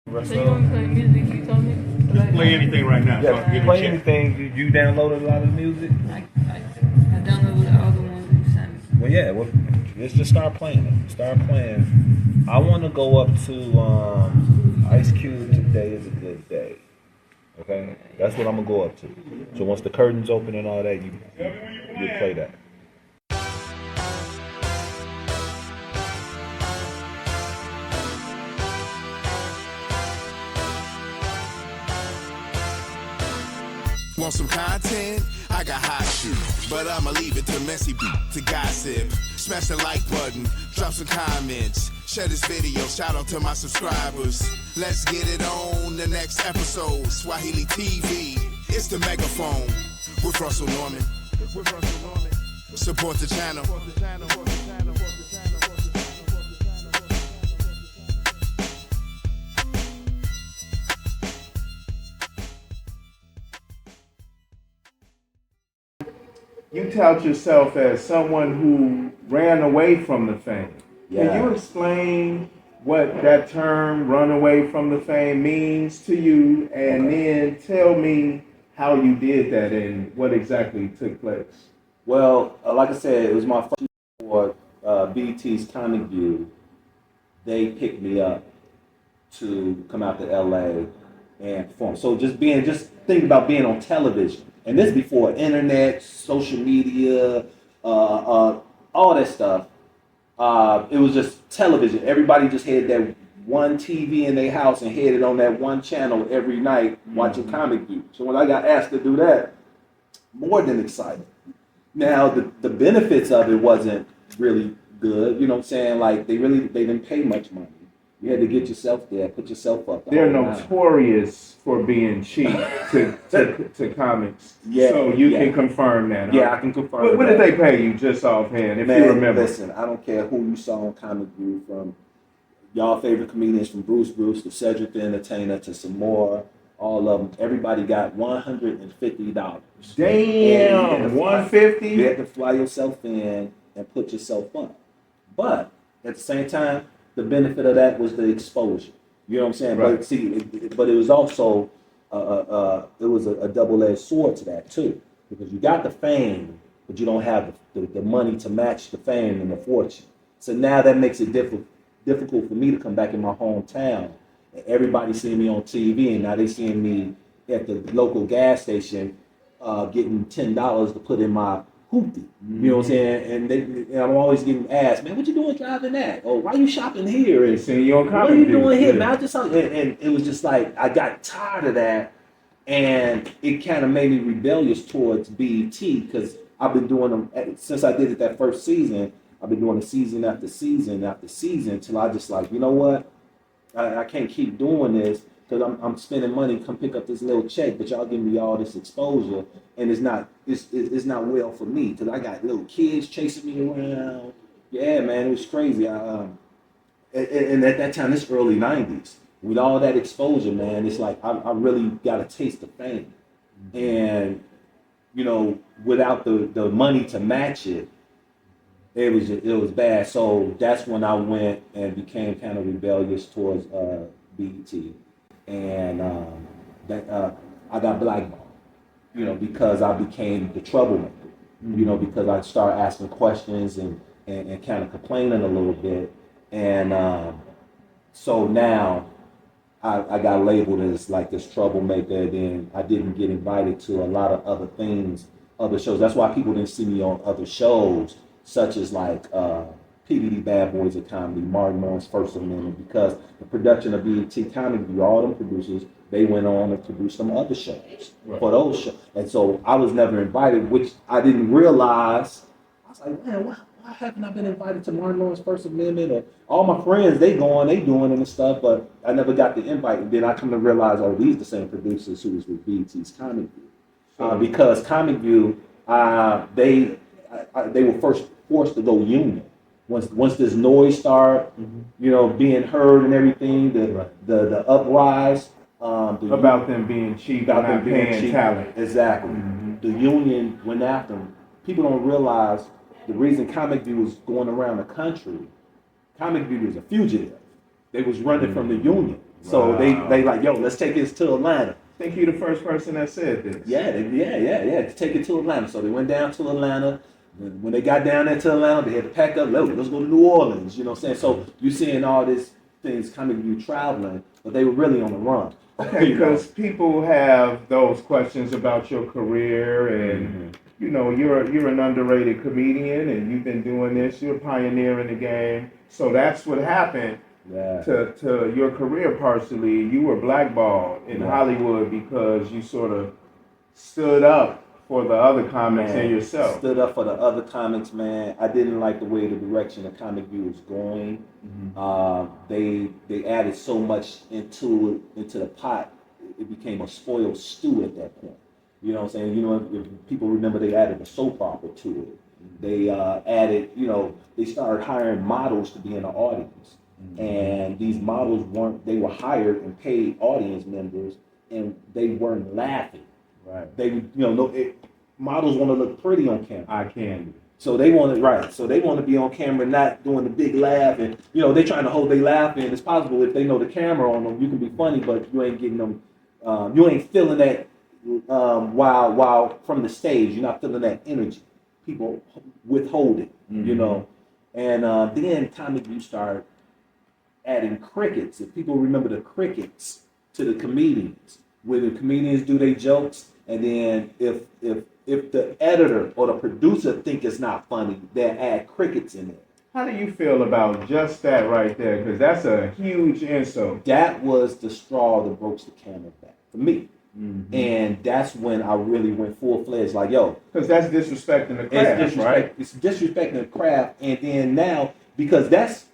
So you want to play music? You told me. Just play anything right now. Yeah, So play anything. You downloaded a lot of music? I downloaded all the ones that you sent me. Well, yeah. Well, let's just start playing it. Start playing. I want to go up to Ice Cube. Today is a good day. Okay, that's what I'm gonna go up to. So once the curtains open and all that, you play that. Want some content? I got hot shit, but I'ma leave it to messy to gossip. Smash the like button, drop some comments, share this video, shout out to my subscribers. Let's get it on the next episode, Swahili TV. It's the Megaphone with Russell Norman. Support the channel. You tout yourself as someone who ran away from the fame. Yeah. Can you explain what that term "run away from the fame" means to you, and then tell me how you did that and what exactly took place? Well, like I said, it was my first for BET's Comic View. They picked me up to come out to LA and perform. So just think about being on television. And this before internet, social media, all that stuff. It was just television. Everybody just had that one TV in their house and had it on that one channel every night watching Comic View. So when I got asked to do that, more than excited. Now the benefits of it wasn't really good. You know what I'm saying? Like they didn't pay much money. You had to get yourself there, put yourself up. They're notorious for being cheap to comics. Yeah, so you can confirm that. Yeah, huh? I can confirm. What did they pay you just offhand, if Man, you remember? Listen, I don't care who you saw on Comic View, from y'all favorite comedians, from Bruce to Cedric the Entertainer to some more, all of them. Everybody got $150. Damn, $150. You had to fly yourself in and put yourself up. But at the same time, the benefit of that was the exposure. You know what I'm saying? Right. But see, but it was also it was a double-edged sword to that too, because you got the fame, but you don't have the money to match the fame and the fortune. So now that makes it difficult for me to come back in my hometown. And everybody seeing me on TV, and now they seeing me at the local gas station getting $10 to put in my hoopty. You know what I'm saying? And I'm always getting asked, man, what you doing driving that? Oh, why you shopping here? And seeing you on what are you Comic View? doing here, man? I just and it was just like I got tired of that, and it kind of made me rebellious towards BET, because I've been doing them since I did it that first season. I've been doing it season after season after season till I just like, you know what? I can't keep doing this, because I'm spending money to come pick up this little check, but y'all give me all this exposure, and it's not well for me, because I got little kids chasing me around. Yeah, man, it was crazy. And at that time, it's early '90s. With all that exposure, man, it's like I really got a taste of fame, and you know, without the money to match it, it was bad. So that's when I went and became kind of rebellious towards BET. And I got blackballed, you know, because I became the troublemaker, you know, because I started asking questions and kind of complaining a little bit. And so now I got labeled as like this troublemaker. Then I didn't get invited to a lot of other things, other shows. That's why people didn't see me on other shows, such as like PDD Bad Boys of Comedy, Martin Lawrence First Amendment, because the production of BET Comic View, all them producers, they went on and produced some other shows for those shows. And so I was never invited, which I didn't realize. I was like, man, why haven't I been invited to Martin Lawrence First Amendment? Or all my friends, they doing it and stuff, but I never got the invite. And then I come to realize, oh, these the same producers who was with BET's Comic View. Because Comic View, they were first forced to go union. Once this noise started, you know, being heard and everything, the uprise about them being cheap, about them paying cheap talent. Exactly. The union went after them. People don't realize the reason Comic View was going around the country. Comic View was a fugitive. They was running from the union. So Wow. they like, yo, let's take this to Atlanta. I think you're the first person that said this. Yeah, to take it to Atlanta. So they went down to Atlanta. When they got down there to Atlanta, they had to pack up. Let's go to New Orleans. You know what I'm saying? So you're seeing all these things coming to you traveling, but they were really on the run. Okay, because people have those questions about your career, and you know you're an underrated comedian, and you've been doing this. You're a pioneer in the game. So that's what happened. Yeah. To your career partially. You were blackballed in Hollywood because you sort of stood up for the other comics and yourself. Stood up for the other comics, man. I didn't like the way the direction the comic view was going. They added so much into the pot. It became a spoiled stew at that point. You know what I'm saying? You know, if people remember, they added a soap opera to it. They added, you know, they started hiring models to be in the audience. And these models they were hired and paid audience members, and they weren't laughing. Right. They, models want to look pretty on camera. I can. So they want to be on camera, not doing the big laugh, and they're trying to hold their laugh in. It's possible if they know the camera on them, you can be funny, but you ain't getting them. You ain't feeling that while from the stage. You're not feeling that energy. People withhold it, And then Comic View started adding crickets. If people remember the crickets to the comedians, where the comedians do their jokes, and then if the editor or the producer think it's not funny, they'll add crickets in there. How do you feel about just that right there? Because that's a huge insult. That was the straw that broke the camel back for me. And that's when I really went full-fledged, like, yo. Because that's disrespecting the craft, right? It's disrespecting the craft, and then now, because that's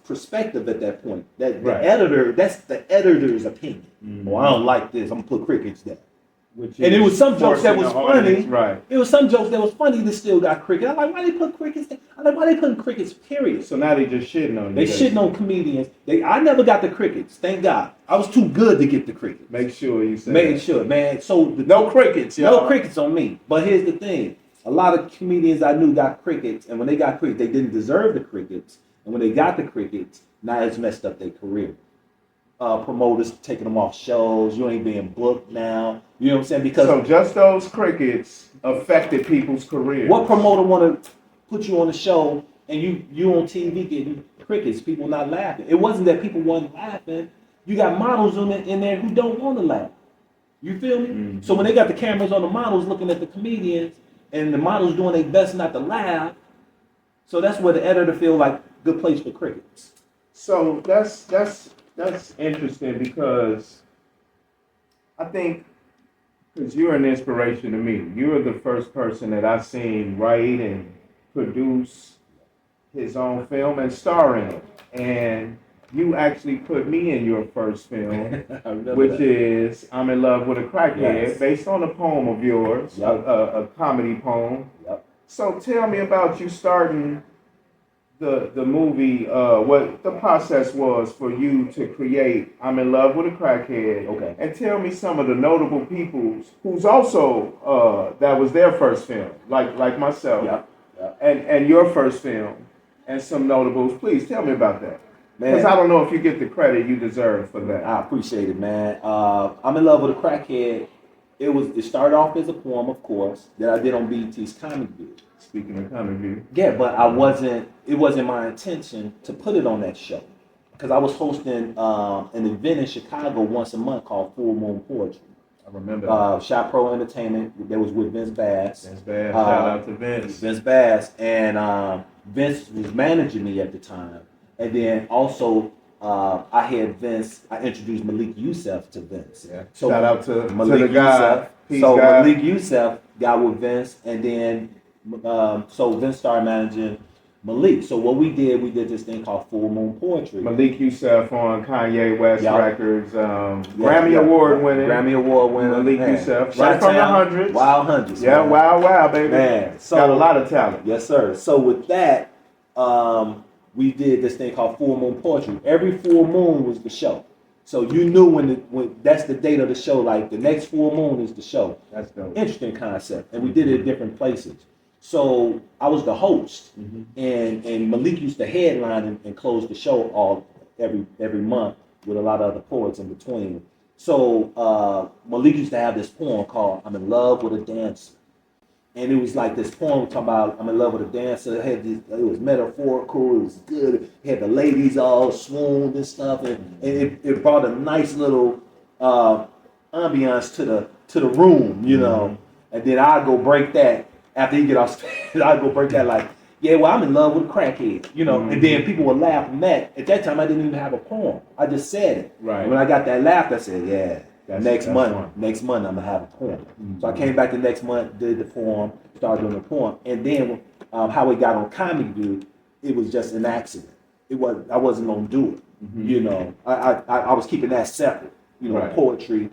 perspective at that point. That the editor, that's the editor's opinion. Oh, I don't like this. I'm gonna put crickets there. And it was some jokes that was funny. Right. It was some jokes that was funny that still got crickets. I'm like, why they put crickets there? I'm like, why they putting crickets, period? So now they just shitting on you. They shitting on comedians. I never got the crickets, thank God. I was too good to get the crickets. Make sure you say Make that. sure, man. So No crickets, y'all. No crickets on me. But here's the thing. A lot of comedians I knew got crickets, and when they got crickets, they didn't deserve the crickets. And when they got the crickets, now it's messed up their career. Promoters taking them off shows. You ain't being booked now. You know what I'm saying? Because so just those crickets affected people's careers. What promoter want to put you on the show and you on TV getting crickets? People not laughing. It wasn't that people wasn't laughing. You got models in there who don't want to laugh. You feel me? So when they got the cameras on the models looking at the comedians, and the models doing their best not to laugh, so that's where the editor feel like good place for crickets. So that's interesting, because I think, because you're an inspiration to me. You're the first person that I've seen write and produce his own film and star in it. And you actually put me in your first film, which is I'm in Love with a Crackhead, based on a poem of yours, a comedy poem. So tell me about you starting the movie, what the process was for you to create I'm in Love with a Crackhead. Okay. And tell me some of the notable people who's also, that was their first film, like myself, and your first film, and some notables. Please tell me about that. Because I don't know if you get the credit you deserve for that. I appreciate it, man. I'm in Love with a Crackhead. It started off as a poem, of course, that I did on BET's Comic View. Speaking of Comic View. Yeah, but it wasn't my intention to put it on that show. Because I was hosting an event in Chicago once a month called Full Moon Poetry. I remember that. Shot Pro Entertainment, that was with Vince Bass. Vince Bass, shout out to Vince. Vince Bass, and Vince was managing me at the time. And then also, I introduced Malik Youssef to Vince. Yeah. So shout out to Malik the guy. Youssef. Malik Youssef got with Vince, and then so Vince started managing Malik. So what we did this thing called Full Moon Poetry. Malik Youssef on Kanye West Records, Grammy Award winning. Malik Youssef, right from the hundreds. Wild hundreds. Yeah, man. wow, baby. Man, so got a lot of talent. Yes, sir. So with that, we did this thing called Full Moon Poetry. Every full moon was the show. So you knew when that's the date of the show, like the next full moon is the show. That's dope. Interesting concept. And we did it at different places. So I was the host, and Malik used to headline and close the show every month. with a lot of other poets in between. So Malik used to have this poem called "I'm in Love with a Dancer," and it was like this poem talking about I'm in love with a dancer. It was metaphorical. It was good. It had the ladies all swooned and stuff, and it brought a nice little ambiance to the room, you know. And then I go break that after he get off stage. I go break that like, yeah, well, I'm in love with a crackhead, you know. And then people would laugh and that. At that time, I didn't even have a poem. I just said it. Right. And when I got that laugh, I said, yeah. Next month, one. I'm gonna have a poem. So I came back the next month, did the poem, started doing the poem, and then how it got on Comic View, it was just an accident. I wasn't gonna do it. You know, I was keeping that separate. You know, Right. poetry,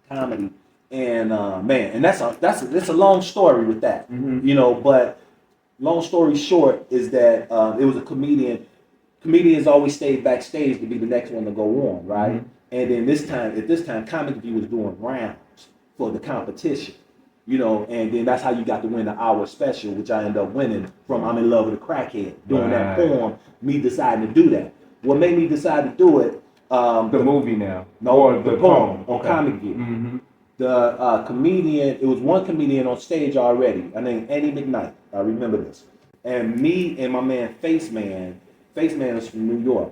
comedy, and man, and that's a long story with that. You know, but long story short is that it was a comedian. Comedians always stayed backstage to be the next one to go on, right? And then at this time, Comic View was doing rounds for the competition, you know, and then that's how you got to win the hour special, which I ended up winning from I'm in Love with a Crackhead. Doing that poem, me deciding to do that. What made me decide to do it? The movie now. No, Or the poem on Comic View. The comedian, it was one comedian on stage already. Her name Annie McKnight. I remember this. And me and my man Face Man is from New York.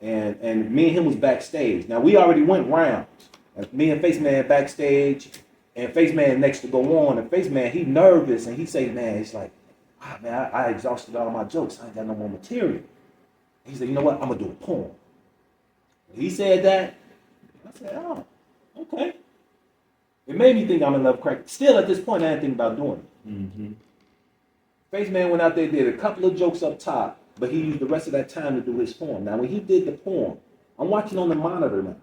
And me and him was backstage. Now we already went rounds. And me and Face Man backstage, and Face Man next to go on. And Face Man, he nervous, and he say, man, it's like, man, I exhausted all my jokes. I ain't got no more material. He said, you know what? I'm gonna do a poem. When he said that, I said, oh, okay. It made me think I'm in love with crack. Still at this point, I didn't think about doing it. Face Man went out there, did a couple of jokes up top, but he used the rest of that time to do his poem. Now, when he did the poem, I'm watching on the monitor now.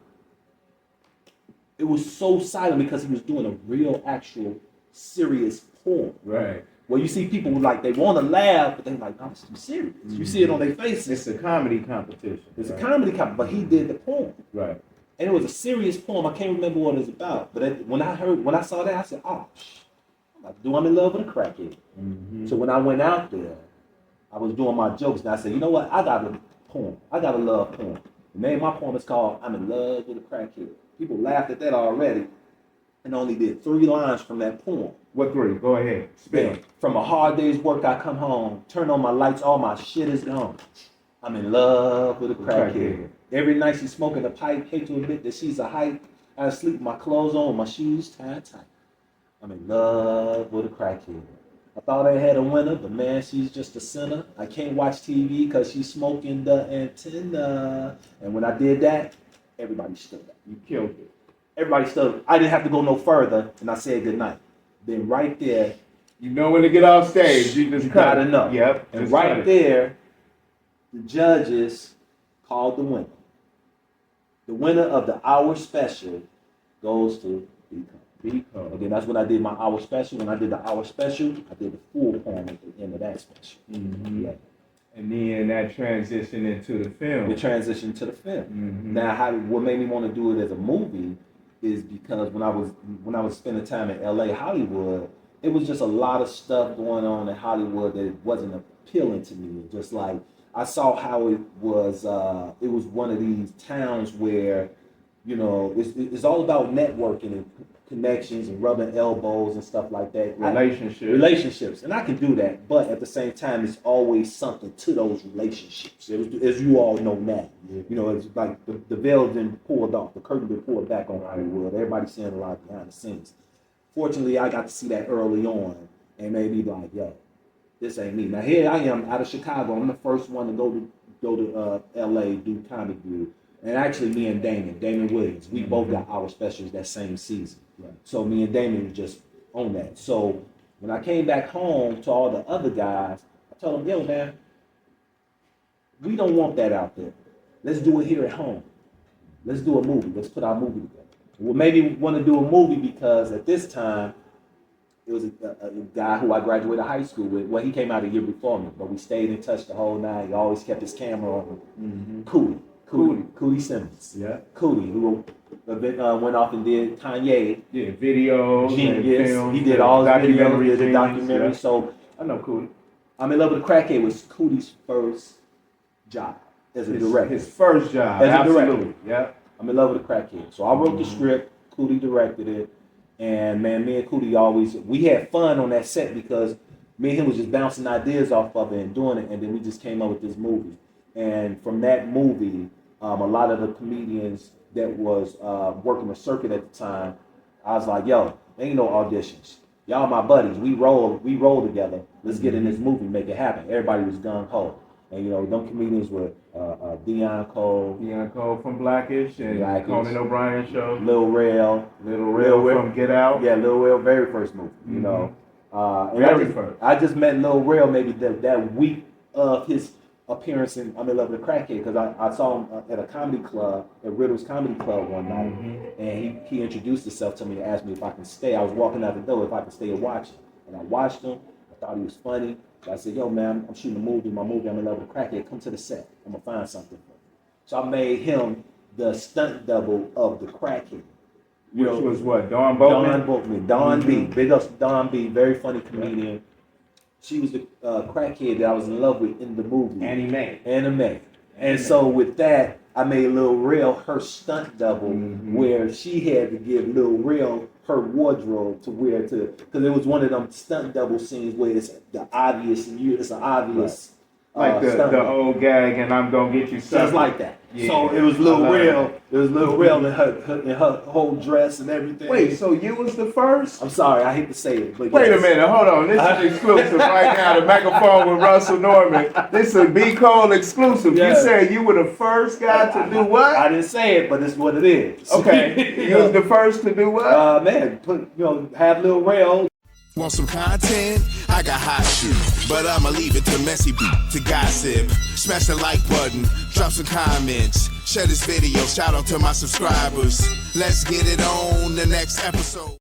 It was so silent because he was doing a real, actual, serious poem. Right. Well, you see people like, they want to laugh, but they're like, no, this is serious. You see it on their faces. It's a comedy competition. It's a comedy competition, but he did the poem. Right. And it was a serious poem. I can't remember what it was about. But when I saw that, I said, oh, I'm in love with a crackhead. So when I went out there, I was doing my jokes, and I said, you know what? I got a poem. I got a love poem. The name of my poem is called I'm in Love with a Crackhead. People laughed at that already and only did 3 lines from that poem. What 3? Go ahead. Spin. From a hard day's work, I come home, turn on my lights, all my shit is gone. I'm in love with a crackhead. Every night she's smoking a pipe, hate to admit that she's a hype. I sleep with my clothes on, my shoes tied tight. I'm in love with a crackhead. I thought I had a winner, but man, she's just a sinner. I can't watch TV because she's smoking the antenna. And when I did that, everybody stood up. You killed it. Everybody stood up. I didn't have to go no further, and I said goodnight. Then right there, you know when to get off stage, you just got enough. Yep. And right there, the judges called the winner. The winner of the hour special goes to Become. And then that's when I did my hour special. When I did the hour special, I did the full poem at the end of that special. Yeah. And then that transitioned into the film. It transitioned to the film. Now, what made me want to do it as a movie is because when I was spending time in LA, Hollywood, it was just a lot of stuff going on in Hollywood that wasn't appealing to me. Just like I saw how it was one of these towns where, you know, it's all about networking and connections and rubbing elbows and stuff like that. Relationships. And I can do that, but at the same time, it's always something to those relationships. As you all know now. You know, it's like the veil been pulled off, the curtain been pulled back on Hollywood. Everybody's seeing a lot behind the scenes. Fortunately, I got to see that early on and made me like, yo, this ain't me. Now here I am out of Chicago. I'm the first one to go to LA, do Comic View. And actually me and Damon Williams, we both got our specials that same season. Right. So me and Damon was just on that. So when I came back home to all the other guys, I told them, yo man, we don't want that out there. Let's do it here at home. Let's do a movie. Let's put our movie together. What made me want to do a movie because at this time, it was a guy who I graduated high school with. Well, he came out a year before me, but we stayed in touch the whole night. He always kept his camera on me. Coodie Simmons. Yeah. Coodie, who went off and did Kanye. Yeah, videos. Genius. Films, he did all the videos, the documentary. Yeah. So I know Coodie. I'm in Love with a Crackhead was Coodie's first job. as a director. His first job. As a Absolutely. director. Yeah. I'm in love with the Crackhead. So I wrote the script, Coodie directed it, and man, me and Coodie we had fun on that set because me and him was just bouncing ideas off of it and doing it, and then we just came up with this movie. And from that movie, a lot of the comedians that was working the circuit at the time, I was like, yo, ain't no auditions. Y'all my buddies. We roll together. Let's get in this movie, make it happen. Everybody was gung ho. And you know, them comedians were Deon Cole. Deon Cole from Blackish and Blackish. Conan O'Brien show. Lil Rel. Lil Rel from Get Out. Yeah, Lil Rel, very first movie, you know. And Very first. I just met Lil Rel maybe that week of his appearance in I'm in Love with the Crackhead because I saw him at a comedy club, at Riddle's Comedy Club one night, and he introduced himself to me and asked me if I can stay. I was walking out the door if I could stay and watch him. And I watched him. I thought he was funny. So I said, yo, man, I'm shooting a movie. My movie, I'm in Love with the Crackhead. Come to the set. I'm going to find something for you. So I made him the stunt double of the Crackhead. Which was what? Dawn Boatman? Dawn B. Big up Dawn B. Very funny comedian. She was the crackhead that I was in love with in the movie. Anime. And so with that, I made Lil Rel her stunt double, where she had to give Lil Rel her wardrobe to wear because it was one of them stunt double scenes where it's the obvious, it's an obvious. Like the old gag, and I'm gonna get you something. Just like that. Yeah. So it was Lil Rel. It was Lil Rel in her whole dress and everything. Wait, so you was the first? I'm sorry, I hate to say it, but Wait yes. a minute, hold on. This is exclusive right now. The Megaphone with Russell Norman. This is a B. Cole exclusive. Yes. You said you were the first guy to do what? I didn't say it, but it's what it is. Okay, you was the first to do what? Man, have Lil Rel. Want some content? I got hot shit, but I'ma leave it to messy to gossip. Smash the like button, drop some comments, share this video, shout out to my subscribers. Let's get it on the next episode.